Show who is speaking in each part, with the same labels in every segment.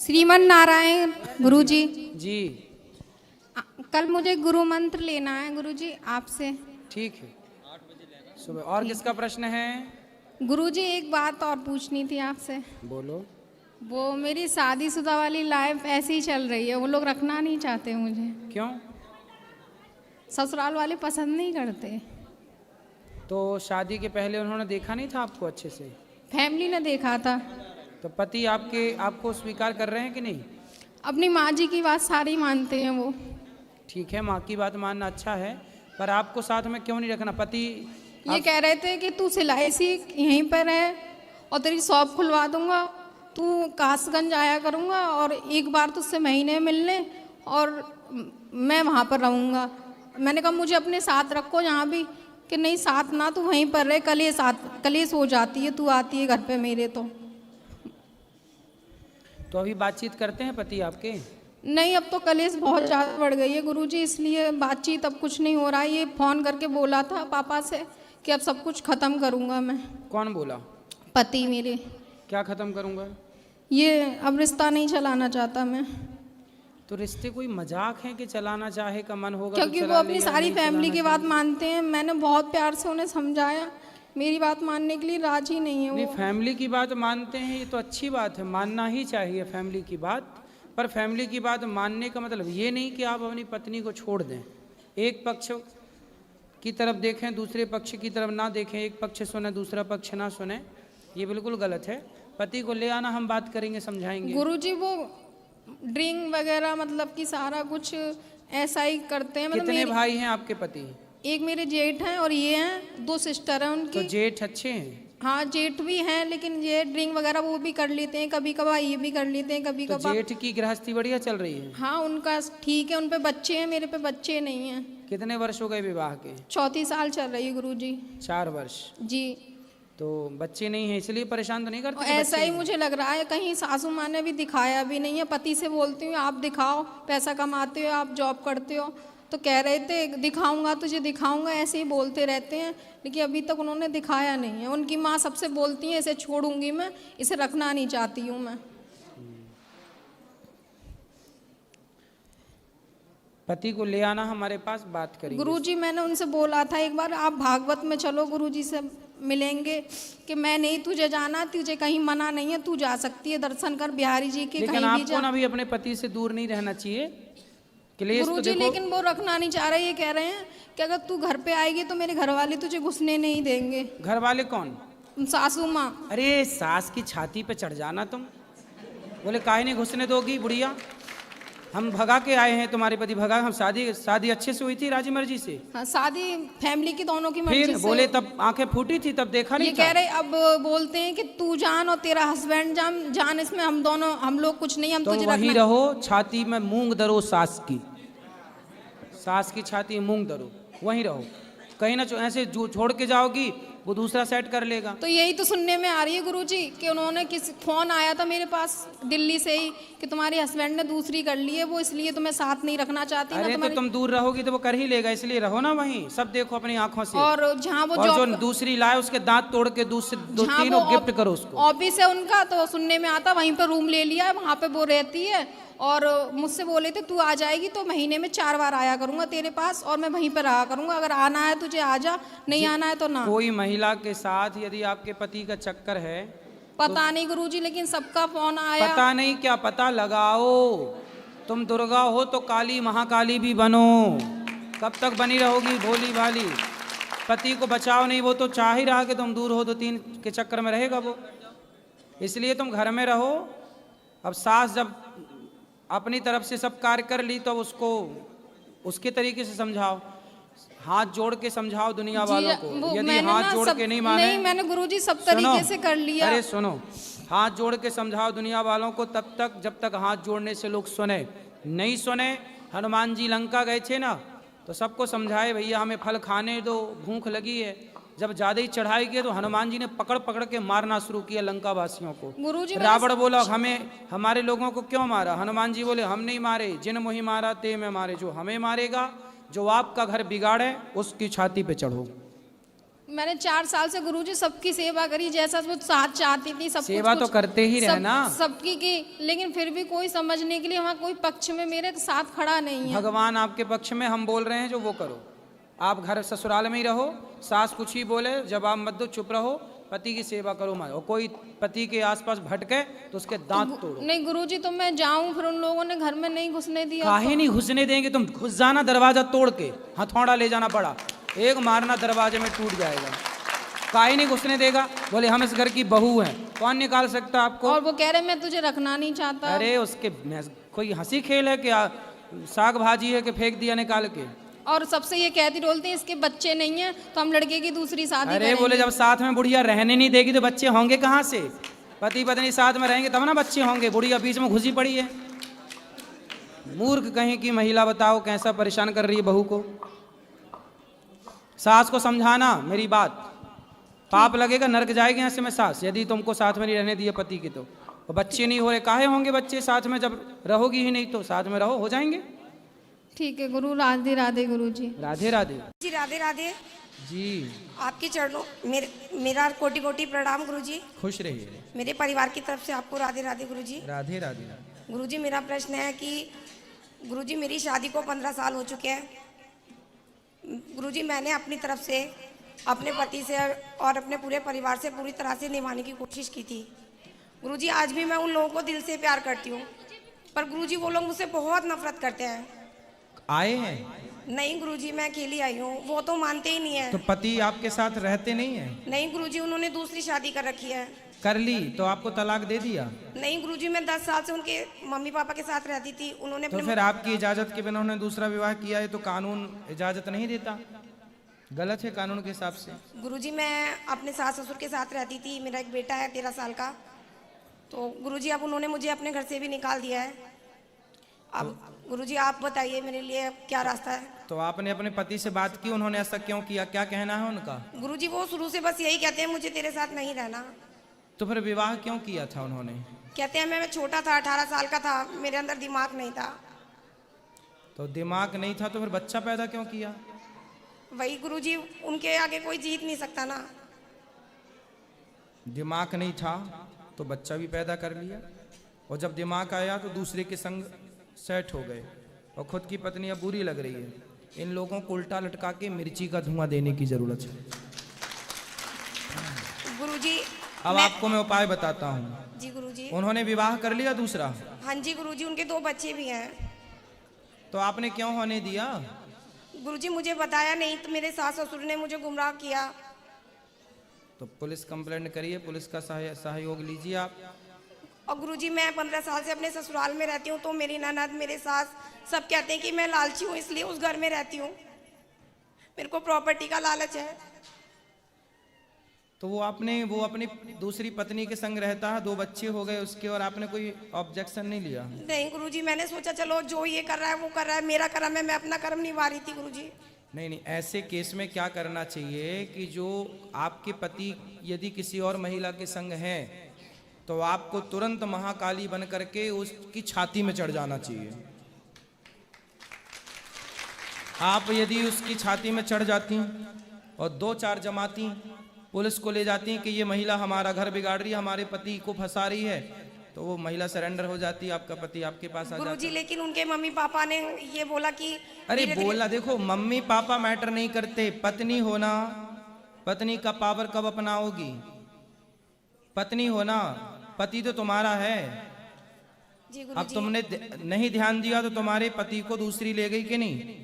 Speaker 1: श्रीमन नारायण गुरुजी।
Speaker 2: जी
Speaker 1: कल मुझे गुरु मंत्र लेना है गुरुजी आपसे।
Speaker 2: ठीक है, सुबह। और किसका प्रश्न है?
Speaker 1: गुरुजी एक बात और पूछनी थी आपसे।
Speaker 2: बोलो।
Speaker 1: वो मेरी शादीशुदा वाली लाइफ ऐसी ही चल रही है, वो लोग रखना नहीं चाहते मुझे।
Speaker 2: क्यों?
Speaker 1: ससुराल वाले पसंद नहीं करते।
Speaker 2: तो शादी के पहले उन्होंने देखा नहीं था आपको अच्छे से?
Speaker 1: फैमिली ने देखा था।
Speaker 2: तो पति आपको स्वीकार कर रहे हैं कि नहीं?
Speaker 1: अपनी माँ जी की बात सारी मानते हैं वो।
Speaker 2: ठीक है, माँ की बात मानना अच्छा है, पर आपको साथ में क्यों नहीं रखना? पति
Speaker 1: ये कह रहे थे कि तू सिलाई सीख, यहीं पर है और तेरी शॉप खुलवा दूंगा, तू कासगंज आया करूंगा और एक बार तुझसे महीने मिलने और मैं वहाँ पर रहूँगा। मैंने कहा मुझे अपने साथ रखो यहाँ भी, कि नहीं साथ ना, तू वहीं पर रहे, कलेश हो जाती है, तू आती है घर पे मेरे। तो
Speaker 2: अभी बातचीत करते हैं पति आपके?
Speaker 1: नहीं, अब तो कलेश बहुत ज़्यादा बढ़ गई है गुरुजी, इसलिए बातचीत अब कुछ नहीं हो रहा है। ये फ़ोन करके बोला था पापा से कि अब सब कुछ ख़त्म करूँगा मैं।
Speaker 2: कौन बोला?
Speaker 1: पति मेरे।
Speaker 2: क्या ख़त्म करूँगा?
Speaker 1: ये अब रिश्ता नहीं चलाना चाहता मैं।
Speaker 2: तो रिश्ते कोई मजाक है कि चलाना चाहे का मन होगा?
Speaker 1: क्योंकि वो अपनी सारी फैमिली की बात मानते हैं। मैंने बहुत प्यार से उन्हें समझाया, मेरी बात मानने के लिए राजी नहीं है
Speaker 2: नहीं,
Speaker 1: वो।
Speaker 2: फैमिली की बात मानते हैं, ये तो अच्छी बात है, मानना ही चाहिए फैमिली की बात। पर फैमिली की बात मानने का मतलब ये नहीं कि आप अपनी पत्नी को छोड़ दें। एक पक्ष की तरफ देखें, दूसरे पक्ष की तरफ ना देखें। एक पक्ष सुने, दूसरा पक्ष ना सुने, ये बिल्कुल गलत है। पति को ले आना, हम बात करेंगे, समझाएंगे।
Speaker 1: गुरुजी वो ड्रिंक वगैरह मतलब कि सारा कुछ ऐसा ही करते हैं। मतलब
Speaker 2: कितने भाई हैं आपके पति?
Speaker 1: एक मेरे जेठ हैं और ये हैं, 2 सिस्टर हैं उनकी।
Speaker 2: तो जेठ अच्छे हैं?
Speaker 1: हाँ जेठ भी हैं, लेकिन ये ड्रिंक वगैरह वो भी कर लेते हैं, कभी कभार ये भी कर लेते हैं, कभी
Speaker 2: तो
Speaker 1: कभार।
Speaker 2: जेठ की गृहस्थी बढ़िया चल रही है?
Speaker 1: हाँ उनका ठीक है, उन पे बच्चे हैं, मेरे पे बच्चे नहीं हैं।
Speaker 2: कितने वर्ष हो गए विवाह के?
Speaker 1: 34 साल चल रही है गुरुजी।
Speaker 2: 4 वर्ष?
Speaker 1: जी।
Speaker 2: तो बच्चे नहीं है इसलिए परेशान तो नहीं करते?
Speaker 1: ऐसा ही मुझे लग रहा है, कहीं सासू माँ ने भी दिखाया भी नहीं है। पति से बोलती हूँ आप दिखाओ, पैसा कमाते हो, आप जॉब करते हो, तो कह रहे थे दिखाऊंगा तुझे दिखाऊंगा, ऐसे ही बोलते रहते हैं, लेकिन अभी तक उन्होंने दिखाया नहीं है। उनकी माँ सबसे बोलती है इसे छोड़ूंगी मैं, इसे रखना नहीं चाहती हूँ मैं।
Speaker 2: पति को ले आना हमारे पास, बात करेंगे।
Speaker 1: गुरुजी मैंने उनसे बोला था एक बार आप भागवत में चलो, गुरुजी से मिलेंगे, कि मैं नहीं तुझे जाना, तुझे कहीं मना नहीं है, तू जा सकती है, दर्शन कर बिहारी जी के।
Speaker 2: लेकिन आपको ना भी अपने पति से दूर नहीं रहना चाहिए।
Speaker 1: गुरुजी लेकिन वो रखना नहीं चाह रहे। ये कह रहे हैं कि अगर तू घर पे आएगी तो मेरे घर वाले तुझे घुसने नहीं देंगे।
Speaker 2: घर वाले कौन?
Speaker 1: सासू माँ।
Speaker 2: अरे सास की छाती पे चढ़ जाना तुम। बोले काहे नहीं घुसने दोगी बुढ़िया? हम भगा के आए हैं, तुम्हारे पति भगा। हम शादी अच्छे से हुई थी राजी मर्जी से।
Speaker 1: हाँ, शादी फैमिली की दोनों की मर्जी
Speaker 2: फिर
Speaker 1: से।
Speaker 2: बोले तब आंखें फूटी थी, तब देखा नहीं
Speaker 1: ये
Speaker 2: था।
Speaker 1: कह रहे अब बोलते हैं कि तू जान और तेरा हस्बैंड जान, इसमें हम लोग कुछ नहीं, हम
Speaker 2: तो
Speaker 1: तुझे
Speaker 2: वहीं रहो, छाती में मूंग दरो सास की छाती में मूंग दरो, वहीं रहो। कहीं ना ऐसे छोड़ के जाओगी वो दूसरा सेट कर लेगा।
Speaker 1: तो यही तो सुनने में आ रही है गुरुजी कि उन्होंने फोन आया था मेरे पास दिल्ली से ही कि तुम्हारे हस्बैंड ने दूसरी कर ली है, वो इसलिए तुम्हें साथ नहीं रखना चाहती।
Speaker 2: अरे तो तुम दूर रहोगी तो वो कर ही लेगा, इसलिए रहो ना वहीं, सब देखो अपनी आंखों से।
Speaker 1: और जहाँ वो
Speaker 2: जो दूसरी लाए उसके दांत तोड़ के दो तीनों गिफ्ट करो उसको।
Speaker 1: ऑफिस है उनका, तो सुनने में आता वहीं पर रूम ले लिया है, वहाँ पे वो रहती है। और मुझसे बोले थे तू आ जाएगी तो महीने में 4 बार आया करूंगा तेरे पास और मैं वहीं पर रहा करूंगा, अगर आना है तुझे आ जा, नहीं आना है तो ना।
Speaker 2: कोई महिला के साथ यदि आपके पति का चक्कर है,
Speaker 1: पता नहीं गुरुजी, लेकिन सबका फोन आया।
Speaker 2: पता नहीं क्या, पता लगाओ। तुम दुर्गा हो तो काली महाकाली भी बनो। कब तक बनी रहोगी भोली भाली? पति को बचाओ नहीं, वो तो चाह ही रहा कि तुम दूर हो, तो 3 के चक्कर में रहेगा वो। इसलिए तुम घर में रहो। अब सास जब अपनी तरफ से सब कार्य कर ली तो उसको उसके तरीके से समझाओ, हाथ जोड़ के समझाओ दुनिया वालों को। यदि हाथ जोड़ के नहीं माने,
Speaker 1: नहीं मैंने गुरुजी सब तरीके से कर लिया।
Speaker 2: अरे सुनो, हाथ जोड़ के समझाओ दुनिया वालों को तब तक जब तक हाथ जोड़ने से लोग सुने। नहीं सुने, हनुमान जी लंका गए थे ना, तो सबको समझाए भैया हमें फल खाने दो, भूख लगी है। जब ज्यादा ही चढ़ाई की तो हनुमान जी ने पकड़ पकड़ के मारना शुरू किया लंका वासियों को। रावण बोला हमें हमारे लोगों को क्यों मारा? हनुमान जी बोले हम नहीं मारे, जिन मोहि मारा ते में मारे। जो हमें मारेगा, जो आपका घर बिगाड़े, उसकी छाती पे चढ़ो।
Speaker 1: मैंने 4 साल से गुरुजी सबकी सेवा करी, जैसा वो साथ चाहती थी सब
Speaker 2: सेवा तो करते ही रहना।
Speaker 1: सबकी की, लेकिन फिर भी कोई समझने के लिए वहाँ कोई पक्ष में मेरे साथ खड़ा नहीं है।
Speaker 2: भगवान आपके पक्ष में, हम बोल रहे हैं जो वो करो। आप घर ससुराल में ही रहो, सास कुछ ही बोले जवाब मत दो, चुप रहो, पति की सेवा करो मत। और कोई पति के आसपास भटके तो उसके दांत तोड़ो।
Speaker 1: नहीं गुरुजी, तो मैं जाऊं, फिर उन लोगों ने घर में नहीं घुसने दिया।
Speaker 2: काहे नहीं घुसने देंगे? तुम घुस जाना दरवाजा तोड़ के, हथौड़ा ले जाना पड़ा, एक मारना दरवाजे में टूट जाएगा। काहे नहीं घुसने देगा? बोले हम इस घर की बहू हैं, कौन निकाल सकता आपको?
Speaker 1: और वो कह रहे मैं तुझे रखना नहीं चाहता।
Speaker 2: अरे उसके कोई हंसी खेल है क्या? साग भाजी है कि फेंक दिया निकाल के?
Speaker 1: और सबसे ये कहती डोलते हैं इसके बच्चे नहीं हैं तो हम लड़के की दूसरी शादी
Speaker 2: अरे
Speaker 1: करेंगे।
Speaker 2: बोले जब साथ में बुढ़िया रहने नहीं देगी तो बच्चे होंगे कहाँ से? पति पत्नी साथ में रहेंगे तब ना बच्चे होंगे। बुढ़िया बीच में घुसी पड़ी है। मूर्ख कहीं की महिला, बताओ कैसा परेशान कर रही है बहू को। सास को समझाना मेरी बात, पाप लगेगा, नरक जाएगी यहाँ से मैं सास, यदि तुमको साथ में नहीं रहने दिए पति के। तो बच्चे नहीं हो रहे, काहे होंगे बच्चे साथ में? जब रहोगी ही नहीं तो साथ में रहो, हो जाएंगे।
Speaker 1: ठीक है गुरु, राधे राधे गुरु जी।
Speaker 2: राधे राधे
Speaker 3: जी, राधे राधे
Speaker 2: जी।
Speaker 3: आपके चरणों मेरा कोटि कोटि प्रणाम गुरु जी।
Speaker 2: खुश रहिए।
Speaker 3: मेरे परिवार की तरफ से आपको राधे राधे गुरु जी।
Speaker 2: राधे राधे।
Speaker 3: गुरु जी, मेरा प्रश्न है कि गुरु जी मेरी शादी को 15 साल हो चुके हैं। गुरु जी, मैंने अपनी तरफ से अपने पति से और अपने पूरे परिवार से पूरी तरह से निभाने की कोशिश की थी। गुरु जी, आज भी मैं उन लोगों को दिल से प्यार करती हूँ, पर गुरु जी वो लोग मुझसे बहुत नफरत करते हैं।
Speaker 2: आए हैं?
Speaker 3: नहीं गुरुजी, मैं अकेली आई हूँ, वो तो मानते ही नहीं है।
Speaker 2: तो पति आपके साथ रहते नहीं है?
Speaker 3: नहीं गुरुजी, उन्होंने दूसरी शादी कर रखी है।
Speaker 2: कर ली तो आपको तलाक दे दिया?
Speaker 3: नहीं गुरुजी, मैं 10 साल से उनके मम्मी पापा के साथ रहती थी, उन्होंने
Speaker 2: तो फिर आपकी इजाजत के बिना उन्होंने दूसरा विवाह किया है तो कानून इजाजत नहीं देता? गलत है कानून के हिसाब से।
Speaker 3: गुरुजी, मैं अपने सास ससुर के साथ रहती थी, मेरा एक बेटा है 13 साल का। तो गुरुजी अब उन्होंने मुझे अपने घर से भी निकाल दिया है। अब गुरुजी आप बताइए मेरे लिए क्या रास्ता है?
Speaker 2: तो आपने अपने पति से बात की, उन्होंने ऐसा क्यों किया, क्या कहना है उनका?
Speaker 3: गुरुजी, वो शुरू से बस यही कहते हैं मुझे तेरे साथ नहीं रहना।
Speaker 2: तो फिर विवाह क्यों किया था उन्होंने?
Speaker 3: कहते हैं मैं छोटा था, 18 साल का था, मेरे अंदर दिमाग नहीं था।
Speaker 2: तो दिमाग नहीं था तो फिर बच्चा पैदा क्यों किया?
Speaker 3: वही गुरुजी, उनके आगे कोई जीत नहीं सकता ना।
Speaker 2: दिमाग नहीं था तो बच्चा भी पैदा कर लिया, और जब दिमाग आया तो दूसरे के संग सेट हो गए, और खुद की पत्नी अब बुरी लग रही है। इन लोगों को उल्टा लटका के मिर्ची का धुआं देने की जरूरत है।
Speaker 3: गुरुजी,
Speaker 2: अब आपको मैं उपाय बताता हूँ।
Speaker 3: जी गुरुजी।
Speaker 2: उन्होंने विवाह कर लिया दूसरा?
Speaker 3: हाँ जी गुरुजी, उनके 2 बच्चे भी हैं।
Speaker 2: तो आपने क्यों होने दिया?
Speaker 3: गुरुजी, मुझे बताया नहीं तो मेरे सास ससुर ने मुझे गुमराह किया।
Speaker 2: तो पुलिस कंप्लेंट करिए, पुलिस का सहयोग लीजिए आप।
Speaker 3: और गुरुजी, मैं 15 साल से अपने ससुराल में रहती हूँ, तो मेरी ननद मेरे सास सब कहते हैं कि मैं लालची हूँ, इसलिए उस घर में रहती हूँ। मेरे को प्रॉपर्टी का लालच है।
Speaker 2: तो वो अपनी दूसरी पत्नी के संग रहता है, 2 बच्चे हो गए उसके, और आपने कोई ऑब्जेक्शन नहीं लिया?
Speaker 3: नहीं गुरुजी, मैंने सोचा चलो जो ये कर रहा है वो कर रहा है, मेरा कर्म है, मैं अपना कर्म निभा रही थी गुरुजी।
Speaker 2: नहीं नहीं, ऐसे केस में क्या करना चाहिए कि जो आपके पति यदि किसी और महिला के संग हैं तो आपको तुरंत महाकाली बन करके उसकी छाती में चढ़ जाना चाहिए। आप यदि उसकी छाती में चढ़ जाती और 2-4 जमाती पुलिस को ले जाती कि ये महिला हमारा घर बिगाड़ रही है, हमारे पति को फंसा रही है, तो वो महिला सरेंडर हो जाती, आपका पति आपके पास आ जाता।
Speaker 3: गुरुजी, लेकिन उनके मम्मी पापा ने ये बोला कि
Speaker 2: अरे बोला, देखो मम्मी पापा मैटर नहीं करते, पत्नी होना, पत्नी का पावर कब अपनाओगी? पत्नी होना, पति तो तुम्हारा है।
Speaker 3: जी
Speaker 2: अब
Speaker 3: गुरुजी।
Speaker 2: तुमने नहीं ध्यान दिया तो तुम्हारे पति को दूसरी ले गई कि नहीं?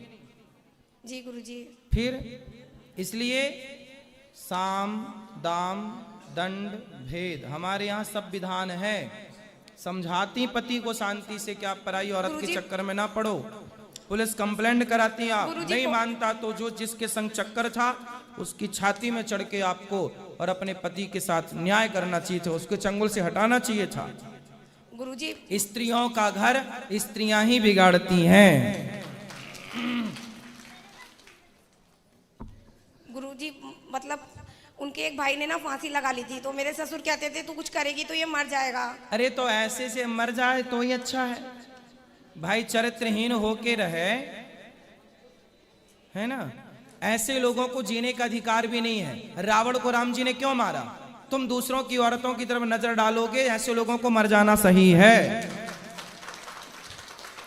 Speaker 3: जी गुरुजी।
Speaker 2: फिर इसलिए साम दाम दंड भेद हमारे यहाँ सब विधान है। समझाती पति को शांति से, क्या पराई औरत के चक्कर में ना पड़ो। पुलिस कंप्लेंट कराती, आप नहीं मानता तो जो जिसके संग चक्कर था उसकी छाती में चढ़ के आपको और अपने पति के साथ न्याय करना चाहिए था, उसके चंगुल से हटाना चाहिए था।
Speaker 3: गुरुजी,
Speaker 2: स्त्रियों का घर स्त्रियां ही बिगाड़ती हैं।
Speaker 3: गुरुजी, मतलब उनके एक भाई ने ना फांसी लगा ली थी, तो मेरे ससुर कहते थे तू कुछ करेगी तो ये मर जाएगा।
Speaker 2: अरे तो ऐसे से मर जाए तो ही अच्छा है भाई, चरित्रहीन होके रहे, है ना। ऐसे लोगों को जीने का अधिकार भी नहीं है। रावण को राम जी ने क्यों मारा? तुम दूसरों की औरतों की तरफ नजर डालोगे, ऐसे लोगों को मर जाना सही है।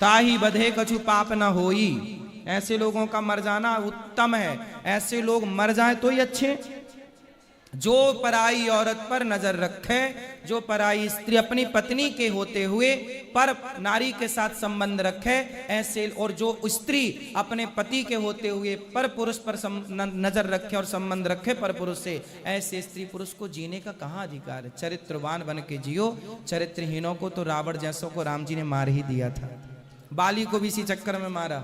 Speaker 2: ताही बधे कछु पाप न होई, ऐसे लोगों का मर जाना उत्तम है। ऐसे लोग मर जाएं तो ही अच्छे। जो पराई औरत पर नजर रखे, जो पराई स्त्री अपनी पत्नी के होते हुए पर नारी के साथ संबंध रखे ऐसे, और जो स्त्री अपने पति के होते हुए पर पुरुष पर नजर रखे और संबंध रखे पर पुरुष से, ऐसे स्त्री पुरुष को जीने का कहाँ अधिकार है? चरित्रवान बन के जियो। चरित्रहीनों को तो रावण जैसों को राम जी ने मार ही दिया था। बाली को भी इसी चक्कर में मारा,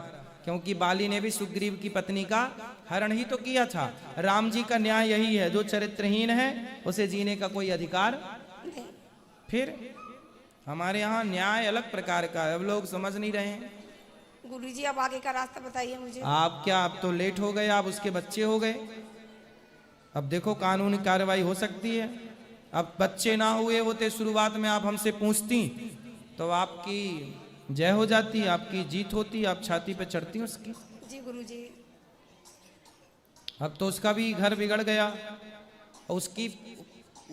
Speaker 2: क्योंकि बाली ने भी सुग्रीव की पत्नी का हरण ही तो किया था। राम जी का न्याय यही है, जो चरित्रहीन है उसे जीने का कोई अधिकार। फिर हमारे यहाँ न्याय अलग प्रकार का है, अब लोग समझ नहीं रहे हैं।
Speaker 3: गुरुजी अब आगे का रास्ता बताइए मुझे।
Speaker 2: आप क्या, आप तो लेट हो गए, आप उसके बच्चे हो गए। अब देखो कानूनी कार्रवाई हो सकती है। अब बच्चे ना हुए होते शुरुआत में, आप हमसे पूछती तो आपकी जय हो जाती, आपकी जीत होती, आप छाती पे चढ़ती उसकी।
Speaker 3: जी गुरुजी।
Speaker 2: अब तो उसका भी घर बिगड़ गया। उसकी,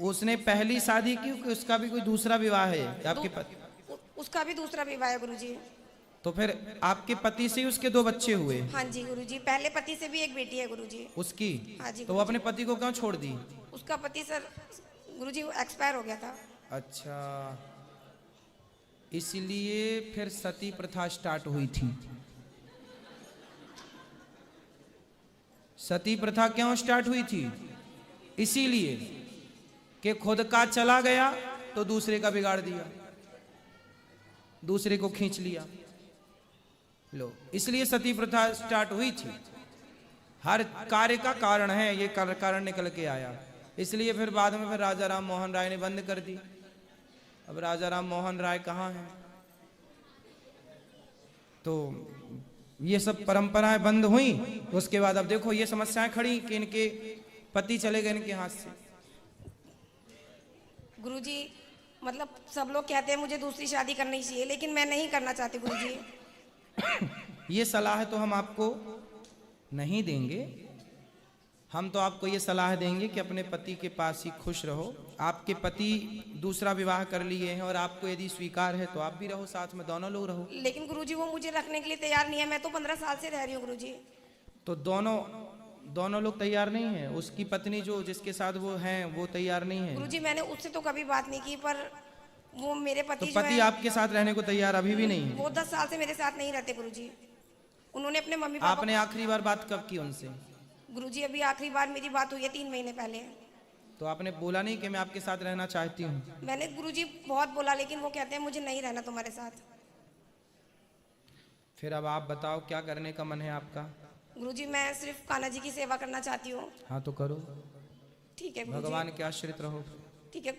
Speaker 2: उसने पहली शादी की कि उसका भी कोई दूसरा विवाह है आपके पति?
Speaker 3: उसका भी दूसरा विवाह है गुरुजी।
Speaker 2: तो फिर आपके पति से ही उसके 2 बच्चे हुए?
Speaker 3: हाँ जी गुरुजी, पहले पति से भी एक बेटी है गुरुजी।
Speaker 2: उसकी?
Speaker 3: हाँ जी।
Speaker 2: तो वो अपने पति को क्यों छोड़ दी?
Speaker 3: उसका पति सर गुरुजी एक्सपायर हो गया था।
Speaker 2: अच्छा, इसलिए फिर सती प्रथा स्टार्ट हुई थी। सती प्रथा क्यों स्टार्ट हुई थी? इसीलिए कि खुद का चला गया तो दूसरे का बिगाड़ दिया, दूसरे को खींच लिया। लो, इसलिए सती प्रथा स्टार्ट हुई थी। हर कार्य का कारण है, ये कारण निकल के आया। इसलिए फिर बाद में फिर राजा राम मोहन राय ने बंद कर दी। अब राजा राम मोहन राय कहाँ हैं? तो ये सब परंपराएं बंद हुई। उसके बाद अब देखो ये समस्याएं खड़ी कि इनके पति चले गए इनके हाथ से।
Speaker 3: गुरुजी मतलब सब लोग कहते हैं मुझे दूसरी शादी करनी चाहिए, लेकिन मैं नहीं करना चाहती गुरुजी।
Speaker 2: ये सलाह तो हम आपको नहीं देंगे। हम तो आपको ये सलाह देंगे कि अपने पति के पास ही खुश रहो। आपके पति दूसरा विवाह कर लिए हैं और आपको यदि स्वीकार है तो आप भी रहो साथ में, दोनों लोग रहो।
Speaker 3: लेकिन गुरुजी वो मुझे रखने के लिए तैयार नहीं है। मैं तो 15 साल से रह रही हूँ गुरुजी।
Speaker 2: तो दोनों लोग तैयार नहीं है? उसकी पत्नी जो जिसके साथ वो हैं वो तैयार नहीं है?
Speaker 3: गुरुजी मैंने उससे तो कभी बात नहीं की, पर वो मेरे पति
Speaker 2: तो पति आपके साथ रहने को तैयार अभी भी नहीं है?
Speaker 3: वो 10 साल से मेरे साथ नहीं रहते गुरुजी। उन्होंने अपने मम्मी पापा।
Speaker 2: आपने आखिरी बार बात कब की उनसे?
Speaker 3: गुरुजी अभी आखिरी बार मेरी बात हुई है 3 महीने पहले।
Speaker 2: तो आपने बोला नहीं कि मैं आपके साथ रहना चाहती हूँ?
Speaker 3: मैंने गुरुजी बहुत बोला, लेकिन वो कहते हैं मुझे नहीं रहना तुम्हारे साथ।
Speaker 2: फिर अब आप बताओ क्या करने का मन है आपका?
Speaker 3: गुरुजी मैं सिर्फ कान्हा जी की सेवा करना चाहती हूँ।
Speaker 2: हाँ तो करो,
Speaker 3: ठीक है गुरुजी।
Speaker 2: भगवान के आश्रित रहो।
Speaker 3: ठीक है।